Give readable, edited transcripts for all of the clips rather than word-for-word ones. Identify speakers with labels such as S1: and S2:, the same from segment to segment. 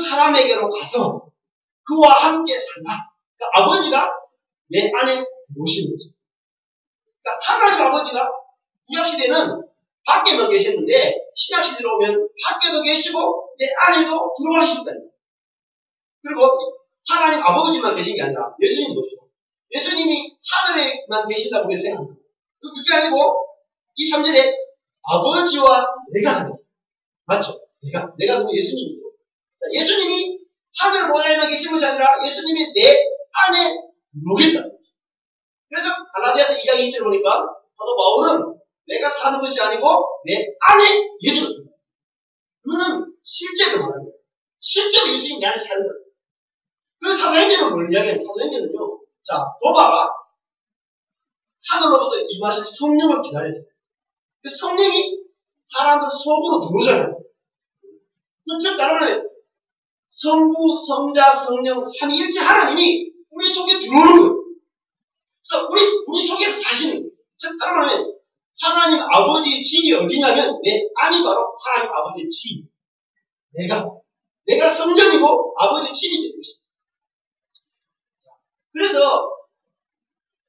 S1: 사람에게로 가서 그와 함께 산다. 그러니까 아버지가 내 안에 모시는 거죠. 그러니까 하나님 아버지가 구약시대는 밖에만 계셨는데 신약시대로 오면 밖에도 계시고 내 안에도 들어와 계신다. 그리고 하나님 아버지만 계신 게 아니라 예수님도죠. 예수님이 하늘에만 계신다고 생각합니다. 그게 아니고 이 3절에 아버지와 내가 하겠어요. 맞죠? 내가 누구 예수님이죠. 예수님이 하늘 보좌에만 계신 것이 아니라 예수님이 내 안에 들어오겠다. 그래서 갈라디아서 2장 20절 보니까 사도 바울은 내가 사는 것이 아니고 내 안에 예수가 삽니다. 그거는 실제로 말하는 거예요. 실제로 예수님이 내 안에 사는 거예요. 그 사도행전은 뭘 이야기하는 거예요? 사도행전은요. 자, 도마가 하늘로부터 임하실 성령을 기다렸어요. 그 성령이 사람들 속으로 들어오잖아요. 즉 다른 말로 성부, 성자, 성령, 삼위일체 하나님이 우리 속에 들어오는 거예요. 그래서 우리 속에서 사시는 거예요. 즉 다른 말로 하나님 아버지의 집이 어디냐면 내 안이 바로 하나님 아버지의 집입니다. 내가 성전이고 아버지의 집이 되는 것입니다. 그래서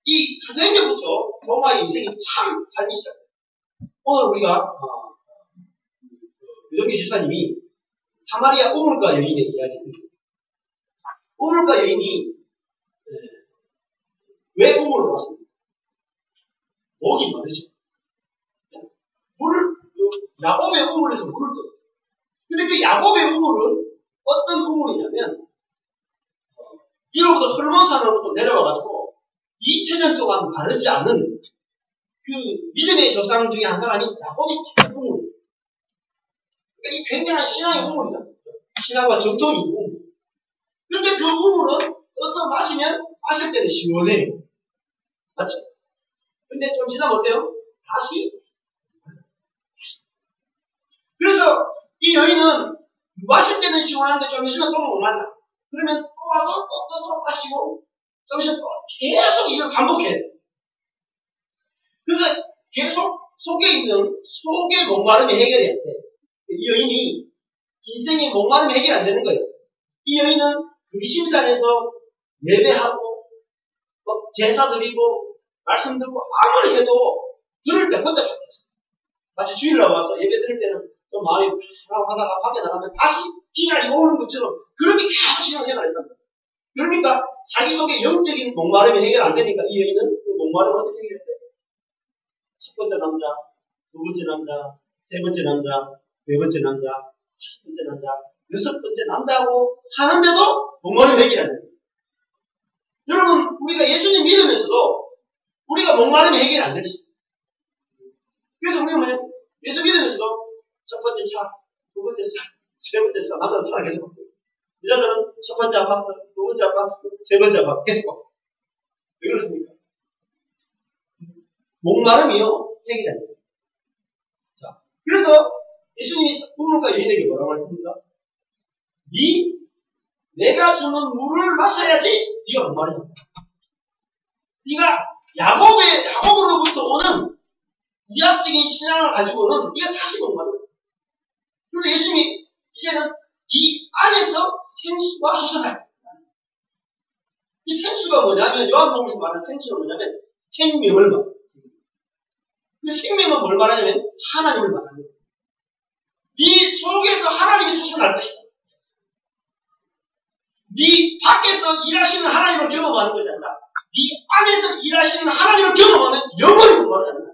S1: 이 사도행전부터 도마의 인생이 참 삶이 시작해요. 오늘 우리가 유동규 집사님이 사마리아 우물가 여인의 이야기를 드렸습니다. 우물가 여인이 왜 우물로 왔습니까? 목이 마르죠. 야곱의 우물에서 물을 떴어요. 근데 그 야곱의 우물은 어떤 우물이냐면 위로부터 헐몬산으로부터 내려와가지고 2000년 동안 마르지 않은 그 믿음의 조상 중에 한 사람이 야곱이 판 우물이에요. 그러니까 이 굉장한 신앙의 우물이다. 신앙과 정통이 우물. 그런데 그 우물은 떠서 마시면 마실 때는 시원해요. 맞죠? 근데 좀 지나면 어때요? 다시. 그래서 이 여인은 마실 때는 시원한데 좀 있으면 또 못 만나. 그러면 또 와서 또 떠서 마시고 좀 있으면 또 계속 이걸 반복해요. 그래서 계속 속에 있는 속의 목마름이 해결이 안 돼. 이 여인이 인생의 목마름이 해결이 안 되는 거예요. 이 여인은 의심산에서 예배하고 제사 드리고 말씀 듣고 아무리 해도 들을 때 혼자 바뀌었어요. 마치 주일날 와서 예배 드릴 때는 좀 마음이 편하고 하다가 밖에 나가면 다시 비난이 오는 것처럼 그렇게 계속 신앙생활을 했단 말이에요. 그러니까 자기 속에 영적인 목마름이 해결 안 되니까 이 여인은 그 목마름을 어떻게 해결했어요? 첫 번째 남자, 두 번째 남자, 세 번째 남자, 네 번째 남자, 다섯 번째 남자, 여섯 번째 남자하고 사는데도 목마름이 해결이 안 돼요. 여러분, 우리가 예수님 믿으면서도 우리가 목마름이 해결이 안 되죠. 그래서 우리는 뭐예요? 예수 믿으면서도 첫 번째 차, 두 번째 차, 세 번째 차, 남자는 차를 계속 바꿔요. 여자들은 첫 번째 아파트, 두 번째 아파트, 세 번째 아파트 계속 바꿔요. 왜 그렇습니까? 목마름이요, 해결이 안 돼요. 자, 그래서 예수님이 우물가 여인에게 뭐라고 했습니까? 내가 주는 물을 마셔야지 네가 목마르냐. 네가 야곱으로부터 오는 구약적인 신앙을 가지고는 네가 다시 목마르. 그런데 예수님이 이제는 네 안에서 생수가 솟아나요. 이 생수가 뭐냐면 요한복음에서 말하는 생수는 뭐냐면 생명을 말해요. 그 생명은 뭘 말하냐면 하나님을 말하는 거예요. 네 속에서 하나님이 솟아날 것이다. 네 밖에서 일하시는 하나님을 경험하는 것이 아니라 네 안에서 일하시는 하나님을 경험하면 영원히 목마르잖아.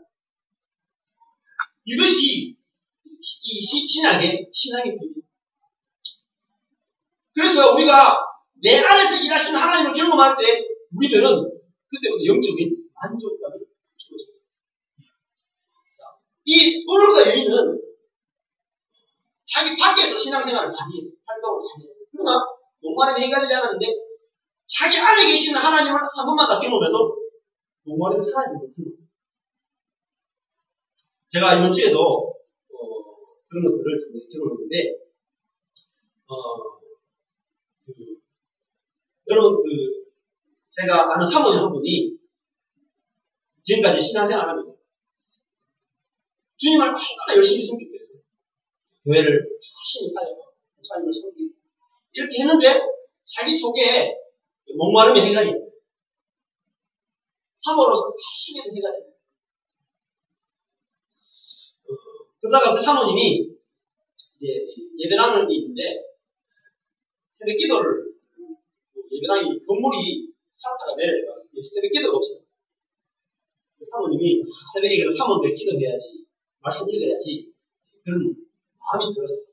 S1: 이것이 이 신앙의 길이에요. 그래서 우리가 내 안에서 일하시는 하나님을 경험할 때 우리들은 그때부터 영적인 만족감이 주어져요. 이 우물가 여인은 자기 밖에서 신앙생활을 많이 해요. 활동을 많이 했어요. 그러나 목마름이 해결되지 않았는데 자기 안에 계시는 하나님을 한 번만 더 경험해도 목마름이 사라지는 거예요. 제가 이번 주에도 그런 것들을 들어오는데 여러분 제가 아는 사모님 한 분이 지금까지 신앙생활을 하면서 주님을 얼마나 열심히 섬기고 있어요. 교회를 열심히 살려서 목사님을 섬기고 이렇게 했는데 자기 속에 목마름이 해결이 돼요. 사모로서 다시게 해결이 돼요. 그러다가 그 사모님이 이제 예배당을 있는데 새벽 기도를 예배당이 건물이 상타가 내려요. 새벽 기도가 없어요. 사모님이 새벽에 그럼 사모님들 기도해야지 말씀 읽어야지 그런 마음이 들었어요.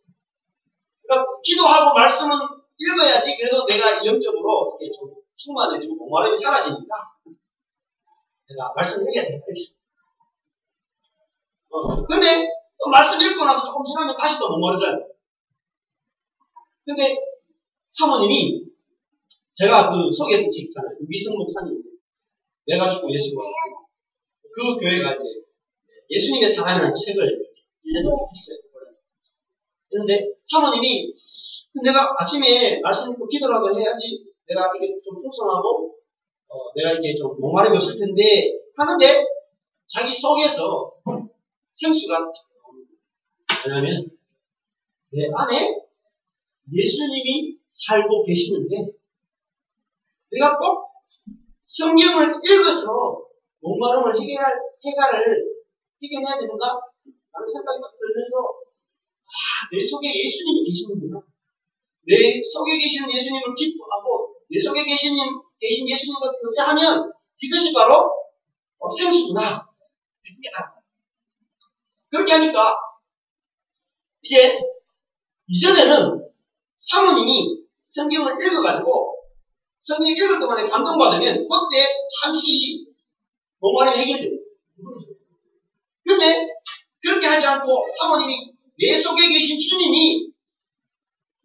S1: 그러니까 기도하고 말씀은 읽어야지 그래도 내가 영적으로 이렇게 좀 충만해지고 목마름이 사라지니까 내가 말씀을 읽어야 되겠다. 근데 또 말씀 읽고 나서 조금 지나면 다시 또 목마르잖아요. 근데 사모님이 제가 그 소개했던 책 있잖아요. 위성 목사님. 내가 죽고 예수 먹었고 그 교회가 이제 예수님의 사랑이라는 책을 1년 동안 했어요. 그런데 사모님이 내가 아침에 말씀 읽고 기도라도 해야지 내가 이게 좀 풍성하고 내가 이게 좀 목마름이 없을 텐데 하는데 자기 속에서 생수가 왜냐면 내 안에 예수님이 살고 계시는데 내가 꼭 성경을 읽어서 목마름을 해결해야 되는가? 라는 생각이 딱 들면서 내 속에 예수님이 계시는구나. 내 속에 계시는 예수님을 기뻐하고 내 속에 계신 예수님과 교제하면 이것이 바로 생수구나. 그렇게 하니까 이전에는 사모님이 성경을 읽어가지고 성경 읽을 동안에 감동받으면 그때 잠시 목마름이 해결돼요. 그런데 그렇게 하지 않고 사모님이 내 속에 계신 주님이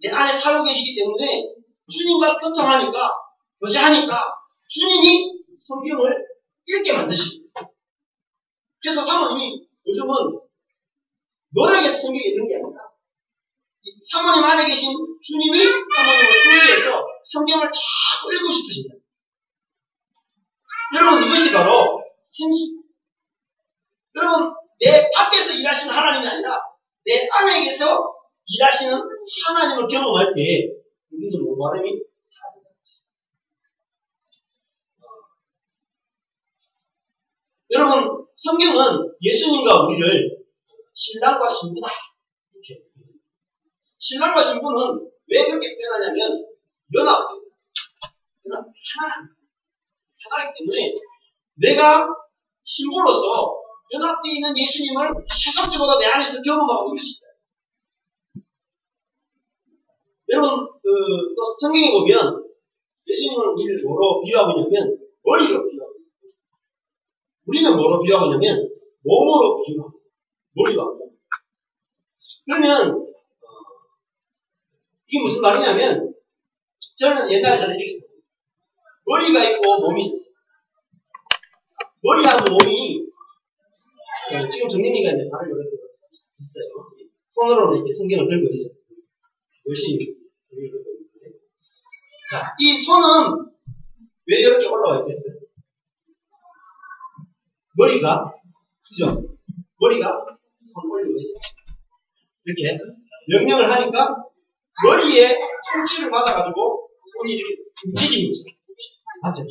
S1: 내 안에 살고 계시기 때문에 주님과 교통하니까 교제하니까 주님이 성경을 읽게 만드십니다. 그래서 사모님이 요즘은 노력해서 성경을 읽는 게 아니라 사모님 안에 계신 주님이 사모님을 통해서 성경을 자꾸 읽고 싶으신다. 여러분 이것이 바로 생수. 여러분 내 밖에서 일하시는 하나님이 아니라 내 안에서 일하시는 하나님을 경험할 때 우리는 목마름이 사라진다. 여러분 성경은 예수님과 우리를 신랑과 신부다. 이렇게. 신랑과 신부는 왜 그렇게 표현하냐면 연합돼요. 하나이기 때문에 내가 신부로서 연합되어 있는 예수님을 해석적으로 내 안에서 경험하고 있을 수 있다. 여러분 또 성경에 보면 예수님을 우리를 뭐로 비유하고 있냐면 머리로 비유하고 있어요. 우리는 뭐로 비유하고 있냐면 몸으로 비유하고 있어요. 머리가 아니라. 그러면 이게 무슨 말이냐면 저는 옛날에 이렇게 했어요. 머리가 있고 몸이 있어요. 머리하고 몸이 지금 정림이가 이제 발을 이렇게 있어요. 손으로는 이렇게 성경을 들고 있어요. 열심히 성경을 들고 있는데. 자, 이 손은 왜 이렇게 올라와 있겠어요? 머리가, 그죠? 머리가 손 올리고 있어요. 이렇게 명령을 하니까 머리에 통치를 받아가지고 손이 이렇게 움직이는 거죠. 맞죠?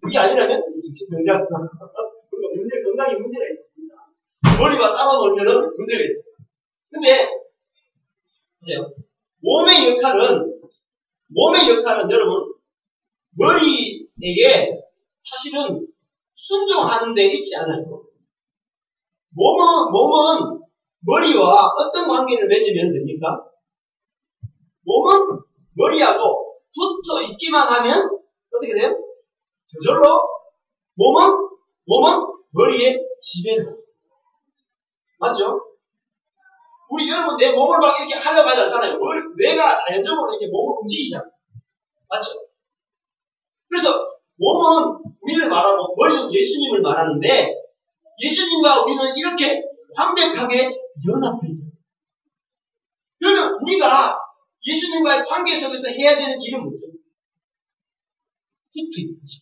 S1: 이게 아니라면 명령 건강에 문제가 있습니다. 머리가 따라 놀면은 문제가 있어요. 근데 보세요. 몸의 역할은 여러분 머리에게 사실은 순종하는 데 있지 않아요. 몸은 머리와 어떤 관계를 맺으면 됩니까? 몸은 머리하고 붙어 있기만 하면 어떻게 돼요? 저절로 몸은 머리에 지배를 해요. 맞죠? 우리 여러분 내 몸을 막 이렇게 하려고 하지 않잖아요. 뇌가 자연적으로 이렇게 몸을 움직이잖아요. 맞죠? 그래서 몸은 우리를 말하고 머리는 예수님을 말하는데 예수님과 우리는 이렇게 완벽하게 연합해 있어요. 그러면 우리가 예수님과의 관계 속에서 해야 되는 일은 뭐죠? 붙어 있는 거죠.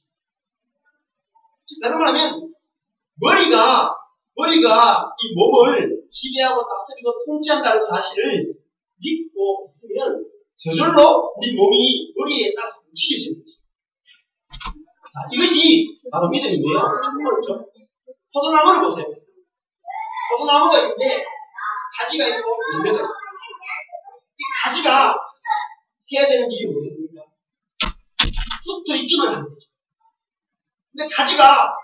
S1: 다른 말하면 머리가 이 몸을 지배하고 다스리고 통치한다는 사실을 믿고 있으면 저절로 우리 몸이 머리에 따라서 움직여지는 거죠. 자, 이것이 바로 믿음이고요. 그렇죠? 포도나무를 보세요. 포도나무가 있는데 가지가 있고 열매가 있어요. 이 가지가 해야 되는 일이 뭐겠습니까? 붙어 있기만 하는 거죠. 근데 가지가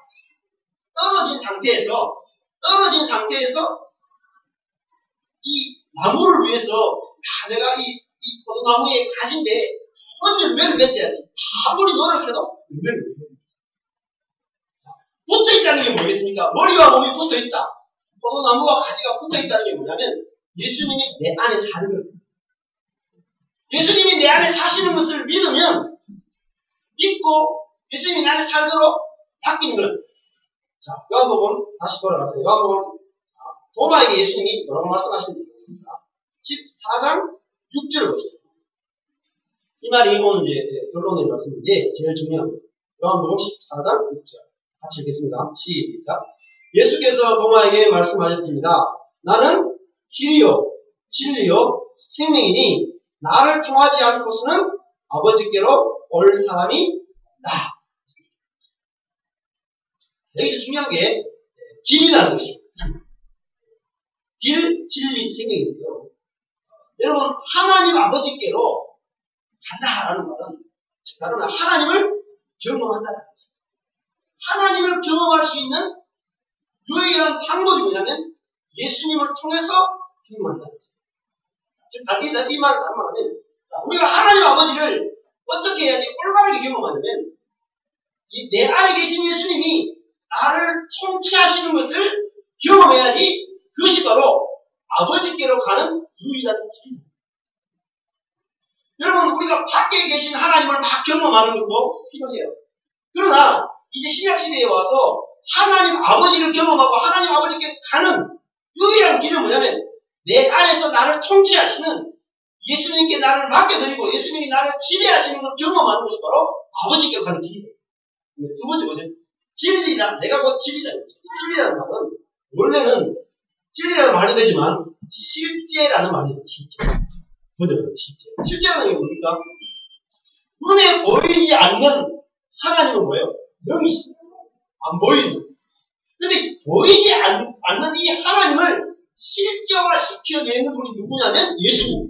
S1: 떨어진 상태에서 이 나무를 위해서 내가 이 포도나무의 가지인데 열매를 맺어야지. 아무리 노력해도 열매를 못 맺어요. 붙어 있다는 게 뭐겠습니까? 머리와 몸이 붙어 있다. 포도나무와 가지가 붙어 있다는 게 뭐냐면 예수님이 내 안에 사는 거예요. 예수님이 내 안에 사시는 것을 믿으면 믿고 예수님이 내 안에 살도록 바뀌는 거예요. 자, 요한복음 다시 돌아가서 요한복음 도마에게 예수님이 뭐라고 말씀하시는지 보겠습니다. 14장 6절을 보시죠. 이 말이 오늘 이제 결론의 말씀인데 제일 중요한 것입니다. 요한복음 14장 6절 같이 읽겠습니다. 시작. 예수께서 도마에게 말씀하셨습니다. 나는 길이요 진리요 생명이니 나를 통하지 않고서는 아버지께로 올 사람이 나. 여기서 중요한 게 길이라는 것입니다. 길, 진리, 생명인데요. 여러분 하나님 아버지께로 간다라는 말은 즉 다른 말 하나님을 경험한다는 것입니다. 하나님을 경험할 수 있는 유일한 방법이 뭐냐면 예수님을 통해서 경험한다는 것입니다. 즉 이 말을 다른 말하면 우리가 하나님 아버지를 어떻게 해야지 올바르게 경험하냐면 내 안에 계신 예수님이 나를 통치하시는 것을 경험해야지 그것이 바로 아버지께로 가는 유일한 길입니다. 여러분 우리가 밖에 계신 하나님을 막 경험하는 것도 필요해요. 그러나 이제 신약시대에 와서 하나님 아버지를 경험하고 하나님 아버지께 가는 유일한 길은 뭐냐면 내 안에서 나를 통치하시는 예수님께 나를 맡겨드리고 예수님이 나를 지배하시는 걸 경험하는 것이 바로 아버지께로 가는 길이에요. 두 번째 보세요. 진리다. 내가 곧 진리다. 진리라는 말은 원래는 진리라는 말이 되지만 실제라는 말이에요. 실제. 뭐죠? 실제. 실제라는 게 뭡니까? 눈에 보이지 않는 하나님은 뭐예요? 영이시죠. 안 보이는. 근데 보이지 않는 이 하나님을 실제화 시켜내는 분이 누구냐면 예수님.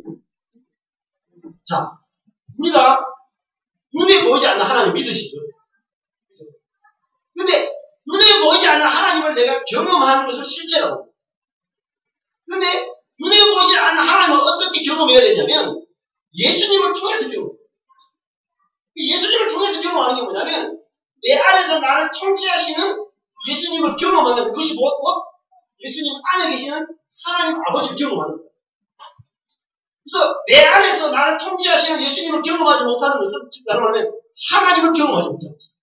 S1: 자, 우리가 눈에 보이지 않는 하나님 믿으시죠? 근데 눈에 보이지 않는 하나님을 내가 경험하는 것을 실제라고. 근데 눈에 보이지 않는 하나님을 어떻게 경험해야 되냐면 예수님을 통해서 경험해요. 예수님을 통해서 경험하는 게 뭐냐면 내 안에서 나를 통치하시는 예수님을 경험하면 그것이 뭐? 예수님 안에 계시는 하나님 아버지를 경험하는 거예요. 그래서 내 안에서 나를 통치하시는 예수님을 경험하지 못하는 것은 즉 다른 말하면 하나님을 경험하지 못하는 것이죠.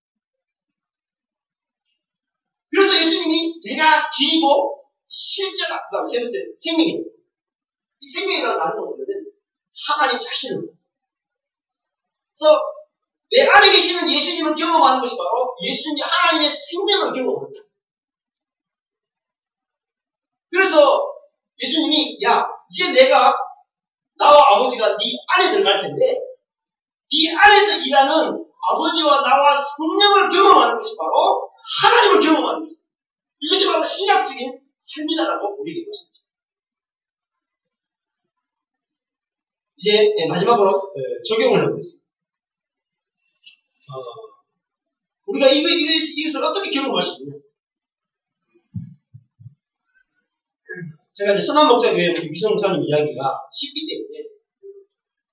S1: 그래서 예수님이 내가 길이고 실제다. 그 다음에 세 번째 생명이에요. 이 생명이라는 말은 뭐냐면 하나님 자신을. 그래서 내 안에 계시는 예수님을 경험하는 것이 바로 예수님 하나님의 생명을 경험하는 거예요. 그래서 예수님이 이제 내가 나와 아버지가 네 안에 들어갈 텐데 네 안에서 일하는 아버지와 나와 성령을 경험하는 것이 바로 하나님을 경험하는 것입니다. 이것이 바로 신약적인 삶이다라고 우리에게 말씀합니다. 이제 마지막으로 적용을 해보겠습니다. 우리가 이것을 어떻게 경험할 수 있냐? 제가 이제 선한 목자교회 우리 미성 목사님 이야기가 쉽기 때문에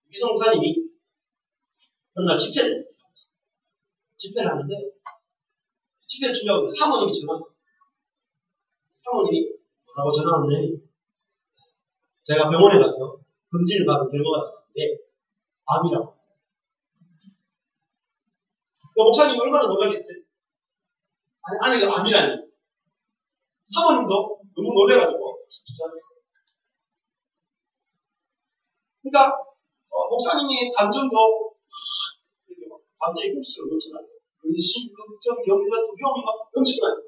S1: 미성 목사님이 어느 날 집회를 하는데 집회를 준비하고 사모님이 사모님이 뭐라고 전화하느니 제가 병원에 가서 검진을 받은 결과가 나왔는데 암이라고. 목사님 얼마나 놀라겠어요? 아내가 암이라니. 사모님도 너무 놀래가지고 진짜. 그러니까 목사님이 감정도 이렇게 막 감정이 흡수를 넘쳐나요. 근심, 걱정, 염려, 두려움이 막 넘쳐나요.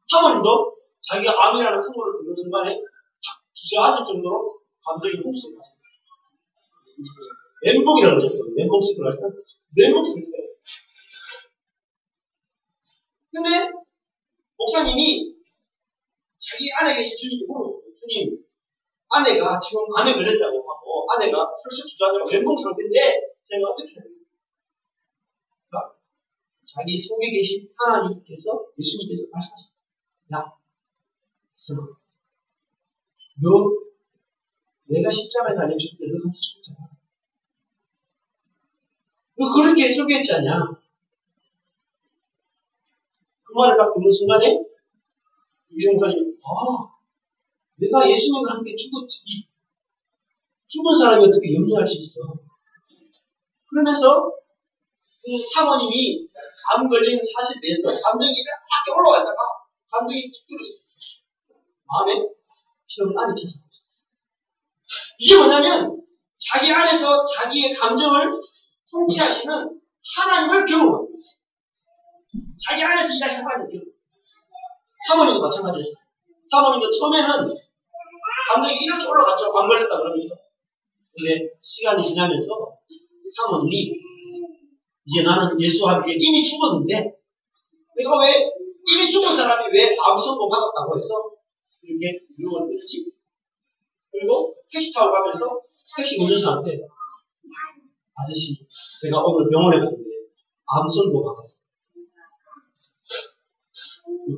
S1: 사모님도 자기가 암이라는 선물을 듣는 순간에 탁 주저앉을 정도로 감정이 흡수를 하십니다. 멘붕이라고 그러죠. 멘붕 스쿨 할 때. 멘붕 스쿨 때. 근데, 목사님이 자기 안에 계신 주님이 물어보고, 주님, 아내가 지금 암에 걸렸다고 하고, 아내가 설사 주저앉아서 멘붕 상태인데, 제가 어떻게 해야 됩니까? 자기 속에 계신 하나님께서, 예수님께서 말씀하셨다. 야, 너, 내가 십자가에 달려줄 때 너 같이 죽잖아. 너 그렇게 소개했잖냐? 그 말을 딱 듣는 순간에, 유영사님이, 내가 예수님과 함께 죽었지. 죽은 사람이 어떻게 염려할 수 있어? 그러면서, 그 사모님이 암 걸린 사실 내에서 감정이 이렇게 올라갔다가, 감정이 툭 떨어졌어. 마음에 피로를 안에 쳤어. 이게 뭐냐면, 자기 안에서 자기의 감정을 통치하시는 하나님을 경험합니다. 자기 안에서 일하시는 하나님을 경험합니다. 사모님도 마찬가지였어요. 사모님도 처음에는 감정이 이렇게 올라갔죠. 암 걸렸다 그러면서. 근데 시간이 지나면서 사모님이 이제 나는 예수와 함께 이미 죽었는데 내가 왜 이미 죽은 사람이 왜 암 선고 받았다고 해서 이렇게 유언을 했지? 그리고 택시 타고 가면서 택시 운전사한테 아저씨 제가 오늘 병원에 갔는데 암 선고 받았어요.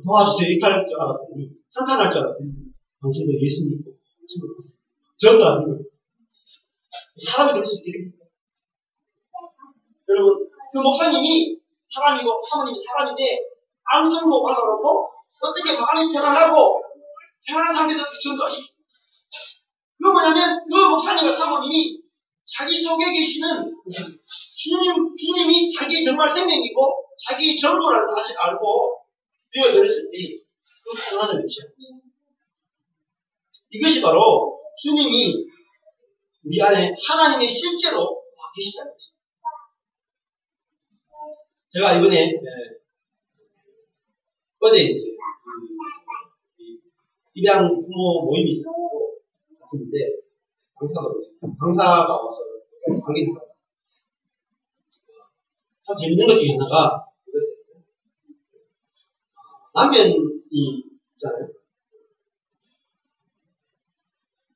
S1: 도와주세요. 이렇게 할 줄 알았더니 한탄할 줄 알았더니 당신도 예수 믿고 선고받았어요. 저도 아니고 사람이 그럴 수 있겠습니까? 여러분 그 목사님이 사람이고 사모님이 사람인데 암 선고 받아놓고 어떻게 마음이 편안하고 편안한 상태에서 전도하십니까? 그건 뭐냐면 그 목사님과 사모님이 자기 속에 계시는 주님이 자기의 정말 생명이고 자기의 전도라는 사실을 알고 되어버렸을 때 그 편안함을 유지합니다. 이것이 바로 주님이 우리 안에 하나님의 실제로 와 계시다는 것입니다. 제가 이번에 어제 입양 부모 모임이 있었고 갔는데 강사가 와서 강의를 했어요. 참 재밌는 것 중에 하나가 그랬어요. 남편이 있잖아요.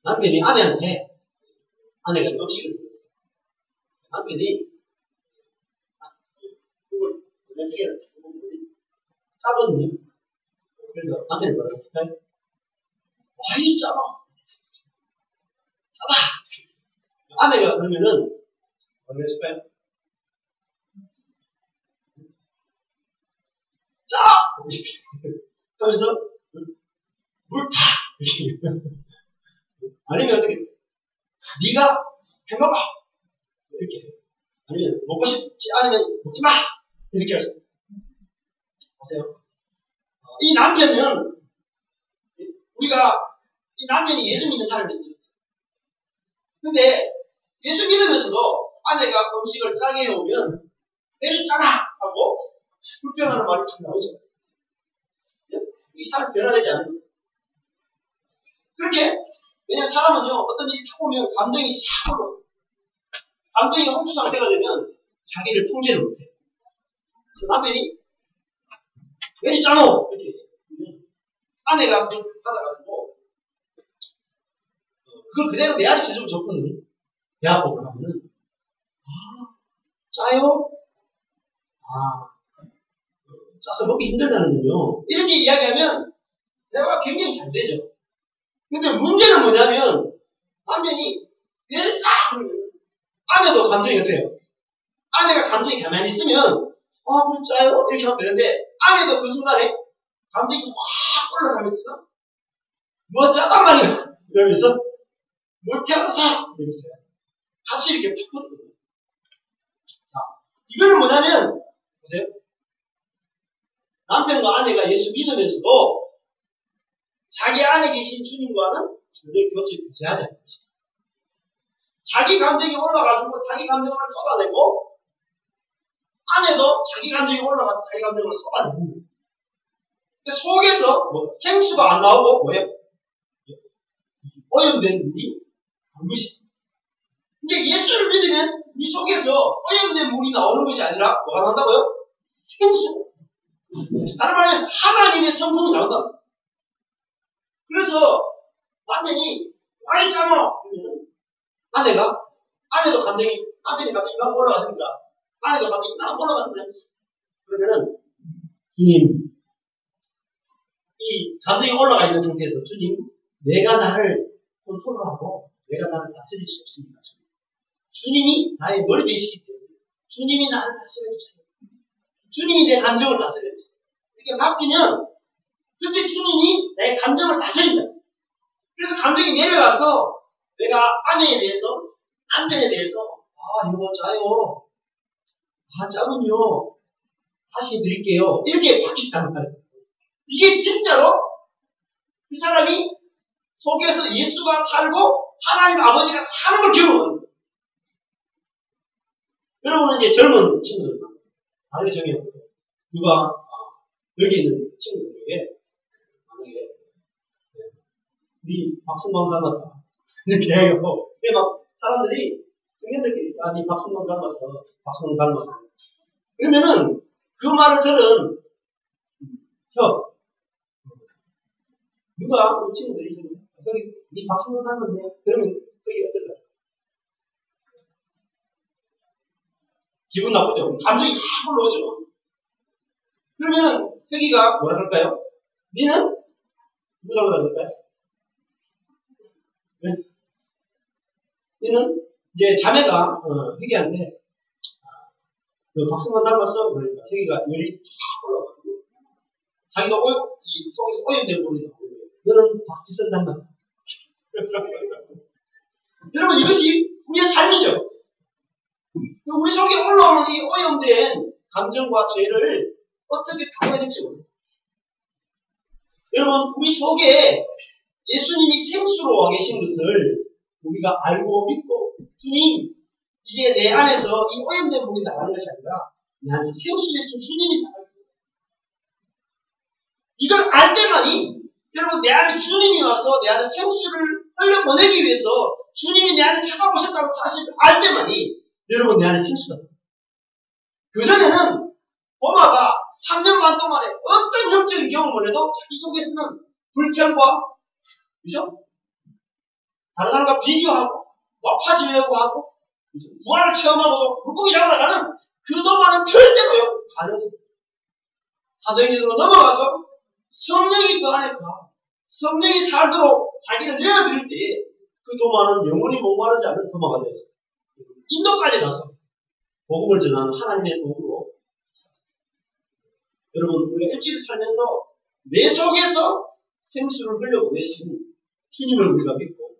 S1: 남편이 아내한테 아내가 음식을 남편이 그걸 짜거든요. 그래서 남편이 뭐라고 했을까요? 와이 짜봐. 짜봐. 아내가 그러면은 뭐라고 했을까요? 짜! 하면서 물 파! 아니면 어떻게 네가 해먹어! 이렇게 아니면 먹고 싶지 않으면 먹지 마! 이렇게 할 수 있어요. 보세요. 이 남편은 우리가 이 남편이 예수 믿는 사람이 있어요. 근데 예수 믿으면서도 아내가 음식을 짜게 해오면 내를 짜라! 하고 불평하는 말이 탁 나오죠. 이 사람 변화되지 않는 거예요. 그렇게 왜냐면 사람은요 어떤 일이 탁 오면 감정이 싹 올라와요. 감정이 홍수 상태가 되면 자기를 통제를 못해요. 남편이 왜 짜노? 이렇게 아내가 그걸 받아가지고 그걸 그대로 내야지 제대로 좋거든요. 배하고 그러면은 짜요? 짜서 먹기 힘들다는군요. 이렇게 이야기하면 대화가 굉장히 잘 되죠. 근데 문제는 뭐냐면 남편이 얘를 짜! 그러면 아내도 감정이 어때요? 아내가 감정이 가만히 있으면 그래 짜요? 이렇게 하면 되는데 아내도 그 순간에 감정이 확 올라가면서 뭐 짜단 말이야! 이러면서 뭘 태워서 이러면서 같이 이렇게 팍거든요. 자, 이거는 뭐냐면 보세요. 남편과 아내가 예수 믿으면서도 자기 안에 계신 주님과는 전혀 교제를 유지하지 않는 것입니다. 자기 감정이 올라가지고 자기 감정을 쏟아내고 아내도 자기 감정이 올라가서 자기 감정을 쏟아내는 거예요. 속에서 생수가 안 나오고 뭐예요? 오염된 물이 안 것입니다. 근데 예수를 믿으면 우리 속에서 오염된 물이 나오는 것이 아니라 뭐가 나온다고요? 생수. 다른 말하면 하나님의 성품이 나온다. 그래서 남편이 많이 짜면 아내도 감정이 남편이 갑자기 막 올라갔습니다. 아내도 갑자기 막 올라갔는데 그러면은 주님 이 감정이 올라가 있는 상태에서 주님 내가 나를 컨트롤하고 내가 나를 다스릴 수 없습니다. 주님이 나의 머리 되시기 때문에 주님이 나를 다스려주세요. 주님이 내 감정을 다스려주세요. 이렇게 맡기면 그때 주님이 내 감정을 다스린다. 그래서 감정이 내려가서 내가 아내에 대해서 남편에 대해서 이거 짜요. 짜면요 다시 드릴게요. 이렇게 바뀐단 말이에요. 이게 진짜로 그 사람이 속에서 예수가 살고 하나님 아버지가 사는 걸 경험하는 거예요. 여러분은 이제 젊은 친구들 다르게 정해요. 누가 여기 있는 친구들에게 만약에 네 박승광 닮았다 이렇게 해요. 막 사람들이 청년들끼리 네 박승광 닮았어. 박승광 닮았어. 그러면은 그 말을 들은 누가 우리 친구들이 여기 네 박승광 닮았네. 그러면 그게 어떨까? 기분 나쁘죠? 감정이 확 올라오죠? 그러면은 혜기가 뭐라 그럴까요? 니는 누가 뭐라 그럴까요? 니는 이제 자매가 혜기한테 너 박승만 닮았어? 그러니까 혜기가 열이 확 올라가지고 자기가 속에서 오염된 부분이 나오고 너는 박지선 닮았다. 여러분 이것이 우리의 삶이죠. 우리 속에 올라오는 이 오염된 감정과 죄를 어떻게 방어해야 될지 모릅니다. 여러분 우리 속에 예수님이 생수로 와 계신 것을 우리가 알고 믿고 주님 이제 내 안에서 이 오염된 물이 나가는 것이 아니라 내 안에서 생수 되신 주님이 나가는 거예요. 이걸 알 때만이 여러분 내 안에 주님이 와서 내 안에 생수를 흘려보내기 위해서 주님이 내 안에 찾아오셨다는 사실을 알 때만이 여러분 내 안에 생수가 돼요. 그전에는 보마가 3년 반 동안에 어떤 영적인 경험을 해도 자기 속에서는 불평과 그죠? 다른 사람과 비교하고 높아지려고 하고 부활을 체험하고 물고기 잡아나가는 그동안은 절대로요 사도행전으로 넘어가서 성령이 그 안에 성령이 살도록 자기를 내어드릴 때에 그 도마는 영원히 목마르지 않는 도마가 되었어요. 인도까지 가서 복음을 전하는 하나님의 도구로 여러분 우리가 일주일 살면서 내 속에서 생수를 흘려보내신 주님을 우리가 믿고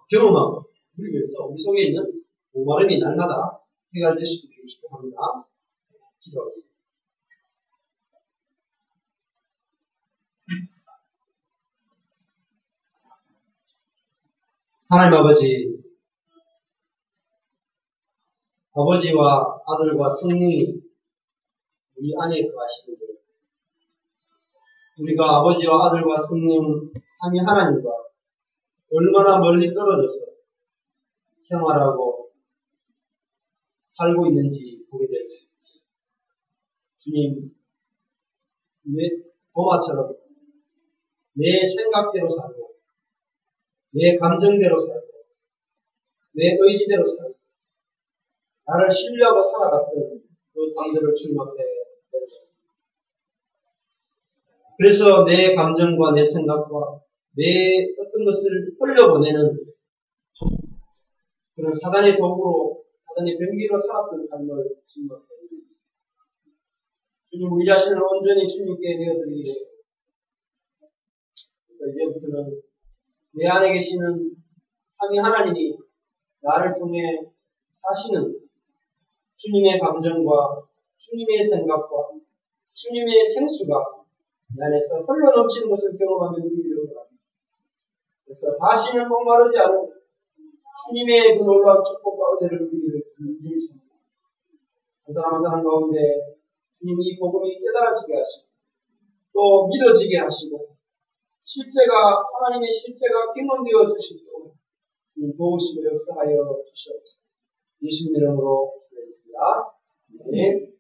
S1: 경험하고 우리 위해서 우리 속에 있는 목마름이 날마다 해결되시고 계시고 합니다. 기도하겠습니다. 하나님 아버지와 아들과 성령이 우리 안에 거하시는데 우리가 아버지와 아들과 성령 삼위 하나님과 얼마나 멀리 떨어져서 생활하고 살고 있는지 보게 됐습니다. 주님, 내 도마처럼 내 생각대로 살고 내 감정대로 살고 내 의지대로 살고 나를 신뢰하고 살아갔던 그 삶들을 주님 앞에 내렸습니다. 그래서 내 감정과 내 생각과 내 어떤 것을 흘려보내는 그런 사단의 도구로 사단의 병기로 살았던 삶을 주님 앞에 드립니다. 주님 우리 자신을 온전히 주님께 내어드리기를 이제부터는 내 안에 계시는 삼위 하나님이 나를 통해 사시는 주님의 감정과 주님의 생각과 주님의 생수가 내 안에서 흘러넘치는 것을 경험하며 누리기를 바랍니다. 그래서 다시는 목마르지 않은 주님의 그 놀라운 축복과 은혜를 누리기를 기도드립니다. 한 사람 한 사람 가운데 주님이 이 복음이 깨달아지게 하시고 또 믿어지게 하시고 하나님의 실제가 경험되어 주시고 도우심을 역사하여 주시옵소서. 예수님 이름으로 기도했습니다. 네.